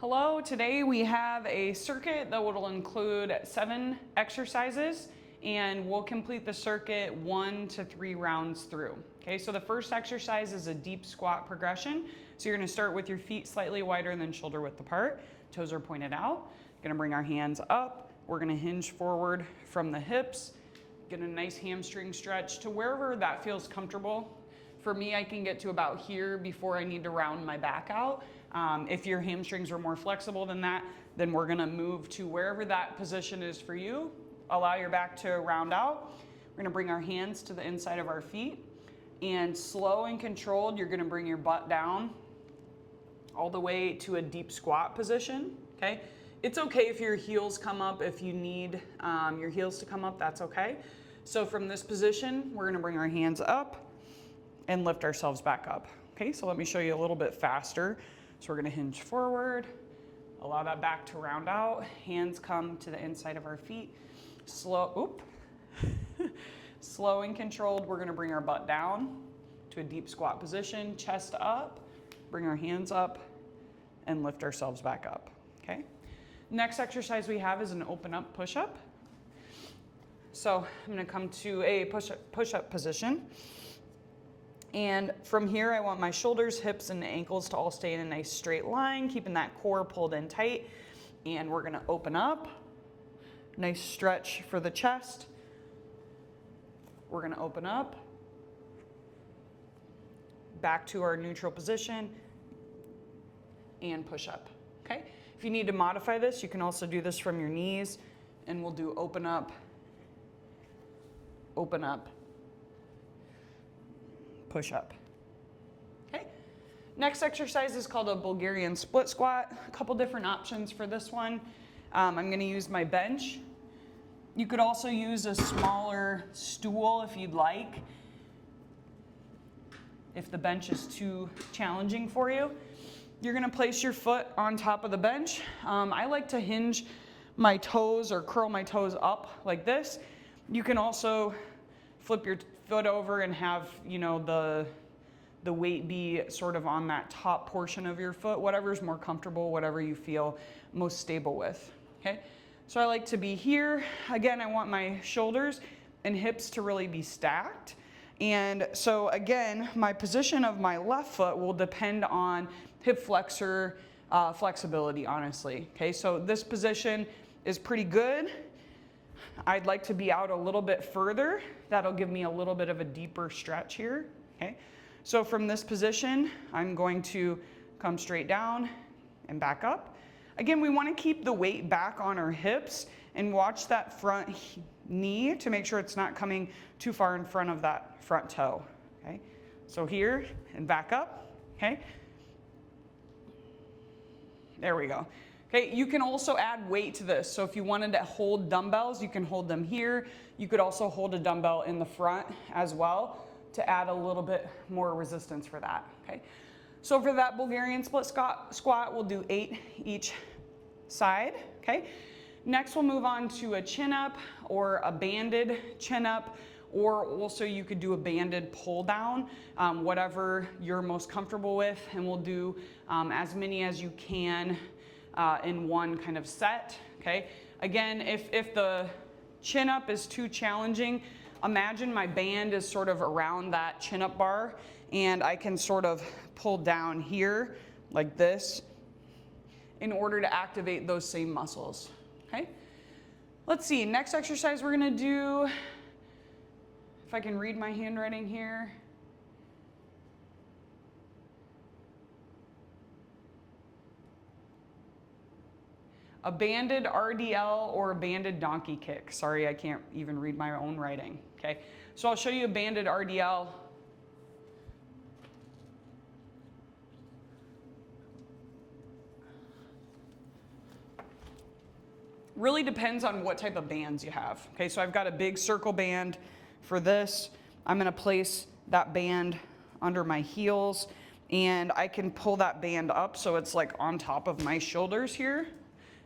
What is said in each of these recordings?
Hello, today we have a circuit that will include 7 exercises and we'll complete the circuit 1 to 3 rounds through. Okay, so the first exercise is a deep squat progression. So you're gonna start with your feet slightly wider than shoulder width apart, toes are pointed out. Gonna bring our hands up, we're gonna hinge forward from the hips, get a nice hamstring stretch to wherever that feels comfortable. For me, I can get to about here before I need to round my back out. If your hamstrings are more flexible than that, then we're gonna move to wherever that position is for you. Allow your back to round out. We're gonna bring our hands to the inside of our feet, and slow and controlled, you're gonna bring your butt down all the way to a deep squat position, okay? It's okay if your heels come up. If you need your heels to come up, that's okay. So from this position, we're gonna bring our hands up and lift ourselves back up. Okay, so let me show you a little bit faster. So we're gonna hinge forward, allow that back to round out, hands come to the inside of our feet. Slow and controlled, we're gonna bring our butt down to a deep squat position, chest up, bring our hands up, and lift ourselves back up, okay? Next exercise we have is an open up push-up. So I'm gonna come to a push-up position. And from here, I want my shoulders, hips, and ankles to all stay in a nice straight line, keeping that core pulled in tight. And we're gonna open up. Nice stretch for the chest. We're gonna open up. Back to our neutral position. And push up, okay? If you need to modify this, you can also do this from your knees. And we'll do open up, push up. Okay. Next exercise is called a Bulgarian split squat. A couple different options for this one. I'm going to use my bench. You could also use a smaller stool if you'd like, if the bench is too challenging for you. You're going to place your foot on top of the bench. I like to hinge my toes or curl my toes up like this. You can also flip your foot over and have, you know, the weight be sort of on that top portion of your foot, whatever's more comfortable, whatever you feel most stable with, okay? So I like to be here. Again, I want my shoulders and hips to really be stacked. And so again, my position of my left foot will depend on hip flexor flexibility, honestly, okay? So this position is pretty good. I'd like to be out a little bit further. That'll give me a little bit of a deeper stretch here, okay? So from this position, I'm going to come straight down and back up. Again, we want to keep the weight back on our hips and watch that front knee to make sure it's not coming too far in front of that front toe, okay? So here and back up, okay? There we go. Okay, you can also add weight to this. So if you wanted to hold dumbbells, you can hold them here. You could also hold a dumbbell in the front as well to add a little bit more resistance for that, okay? So for that Bulgarian split squat, we'll do 8 each side, okay? Next, we'll move on to a chin up or a banded chin up, or also you could do a banded pull down, whatever you're most comfortable with, and we'll do as many as you can in one kind of set, okay? Again, if the chin up is too challenging, imagine my band is sort of around that chin up bar and I can sort of pull down here like this in order to activate those same muscles, okay? Let's see, next exercise we're gonna do, if I can read my handwriting here. A banded RDL or a banded donkey kick. Sorry, I can't even read my own writing, okay? So I'll show you a banded RDL. Really depends on what type of bands you have, okay? So I've got a big circle band for this. I'm gonna place that band under my heels and I can pull that band up so it's like on top of my shoulders here,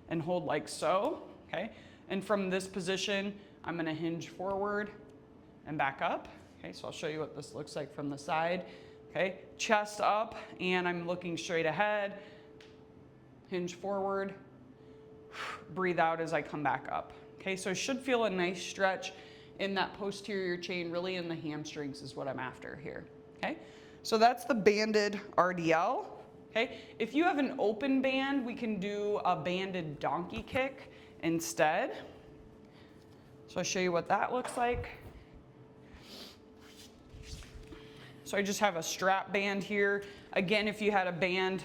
and hold like so, okay? And from this position, I'm gonna hinge forward and back up, okay? So I'll show you what this looks like from the side, okay? Chest up, and I'm looking straight ahead. hinge forward, breathe out as I come back up. Okay, so I should feel a nice stretch in that posterior chain, really in the hamstrings is what I'm after here. Okay, so that's the banded RDL. Okay, if you have an open band, we can do a banded donkey kick instead. So I'll show you what that looks like. So I just have a strap band here. Again, if you had a band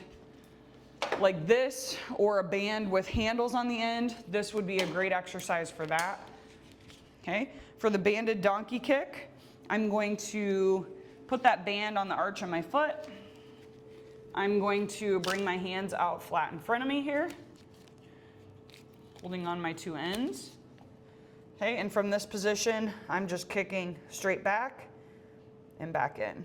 like this or a band with handles on the end, this would be a great exercise for that. Okay, for the banded donkey kick, I'm going to put that band on the arch of my foot. I'm going to bring my hands out flat in front of me here, holding on my two ends. Okay, and from this position, I'm just kicking straight back and back in.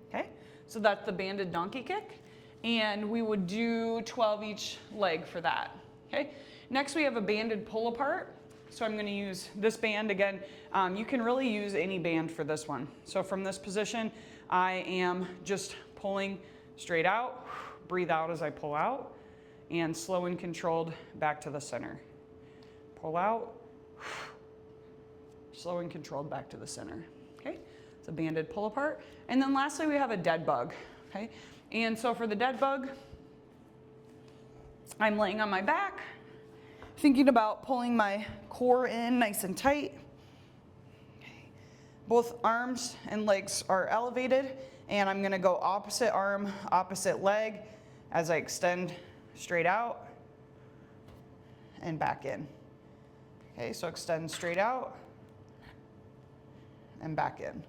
Okay, so that's the banded donkey kick, and we would do 12 each leg for that. Okay, next we have a banded pull apart. So I'm going to use this band again. You can really use any band for this one. So from this position, I am just pulling straight out, breathe out as I pull out, and slow and controlled back to the center. Pull out, slow and controlled back to the center. Okay, it's a banded pull apart. And then lastly, we have a dead bug. Okay, and so for the dead bug, I'm laying on my back, thinking about pulling my core in nice and tight. Okay. Both arms and legs are elevated, and I'm gonna go opposite arm, opposite leg as I extend straight out and back in. Okay, so extend straight out and back in.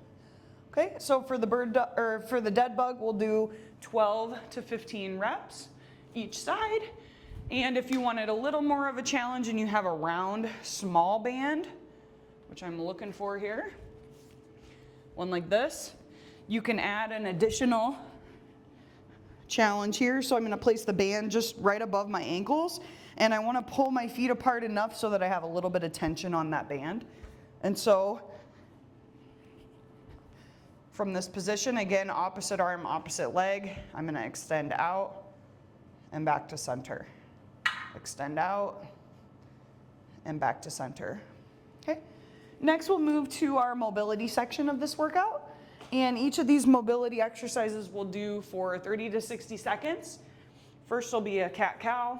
Okay, so for the dead bug, we'll do 12 to 15 reps each side. And if you wanted a little more of a challenge and you have a round, small band, which I'm looking for here, one like this, you can add an additional challenge here. So I'm going to place the band just right above my ankles, and I want to pull my feet apart enough so that I have a little bit of tension on that band. And so from this position, again, opposite arm, opposite leg, I'm going to extend out and back to center. Extend out and back to center. Okay. Next, we'll move to our mobility section of this workout. And each of these mobility exercises we'll do for 30 to 60 seconds. First will be a cat-cow.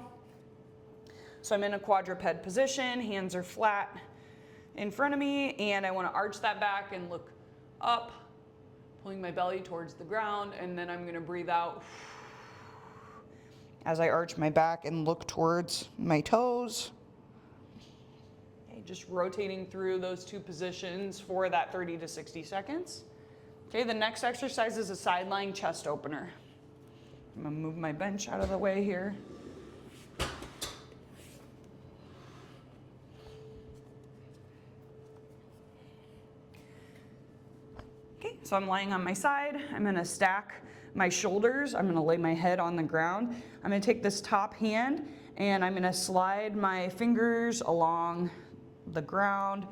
So I'm in a quadruped position, hands are flat in front of me, and I want to arch that back and look up, pulling my belly towards the ground, and then I'm going to breathe out as I arch my back and look towards my toes. Okay, just rotating through those two positions for that 30 to 60 seconds. Okay, the next exercise is a side lying chest opener. I'm gonna move my bench out of the way here. Okay, so I'm lying on my side. I'm gonna stack my shoulders. I'm gonna lay my head on the ground. I'm gonna take this top hand and I'm gonna slide my fingers along the ground,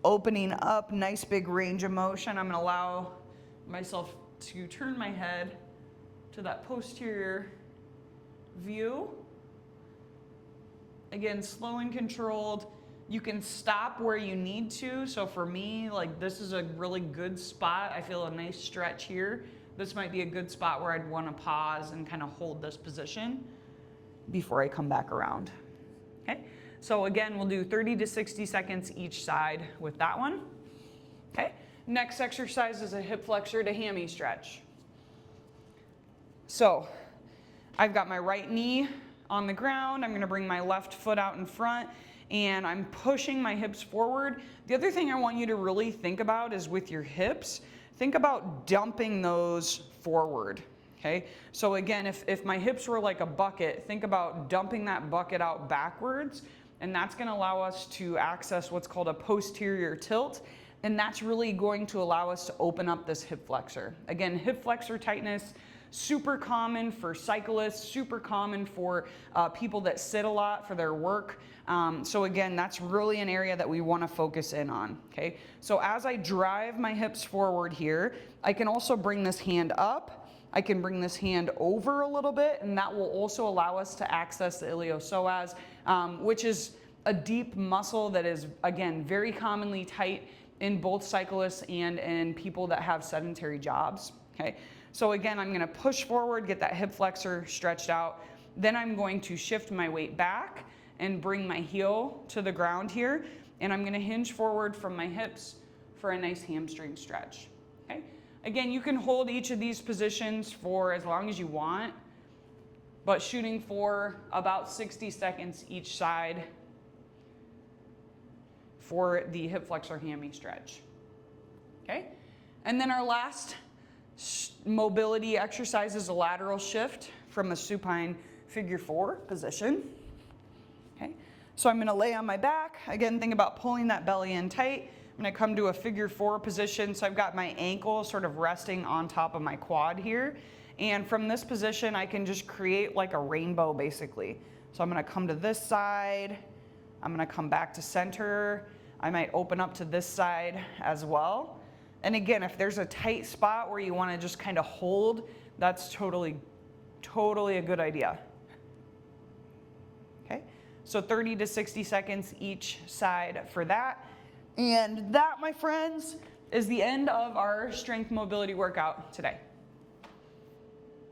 opening up, nice big range of motion. I'm gonna allow myself to turn my head to that posterior view. Again, slow and controlled. You can stop where you need to. So for me, like this is a really good spot. I feel a nice stretch here. This might be a good spot where I'd want to pause and kind of hold this position before I come back around. Okay, so again, we'll do 30 to 60 seconds each side with that one. Okay, next exercise is a hip flexor to hammy stretch. So I've got my right knee on the ground. I'm going to bring my left foot out in front, and I'm pushing my hips forward. The other thing I want you to really think about is with your hips, think about dumping those forward, okay? So again, if my hips were like a bucket, think about dumping that bucket out backwards, and that's gonna allow us to access what's called a posterior tilt, and that's really going to allow us to open up this hip flexor. Again, hip flexor tightness, super common for cyclists, super common for people that sit a lot for their work. So again, that's really an area that we want to focus in on, okay? So as I drive my hips forward here, I can also bring this hand up I can bring this hand over a little bit, and that will also allow us to access the iliopsoas, which is a deep muscle that is, again, very commonly tight in both cyclists and in people that have sedentary jobs, okay? So again, I'm gonna push forward, get that hip flexor stretched out. Then I'm going to shift my weight back and bring my heel to the ground here. And I'm gonna hinge forward from my hips for a nice hamstring stretch, okay? Again, you can hold each of these positions for as long as you want, but shooting for about 60 seconds each side for the hip flexor hammy stretch, okay? And then our last mobility exercise is a lateral shift from a supine figure 4 position, okay? So I'm gonna lay on my back. Again, think about pulling that belly in tight. I'm gonna come to a figure 4 position. So I've got my ankle sort of resting on top of my quad here. And from this position, I can just create like a rainbow basically. So I'm gonna come to this side. I'm gonna come back to center. I might open up to this side as well. And again, if there's a tight spot where you wanna just kind of hold, that's totally a good idea. Okay, so 30 to 60 seconds each side for that. And that, my friends, is the end of our strength mobility workout today.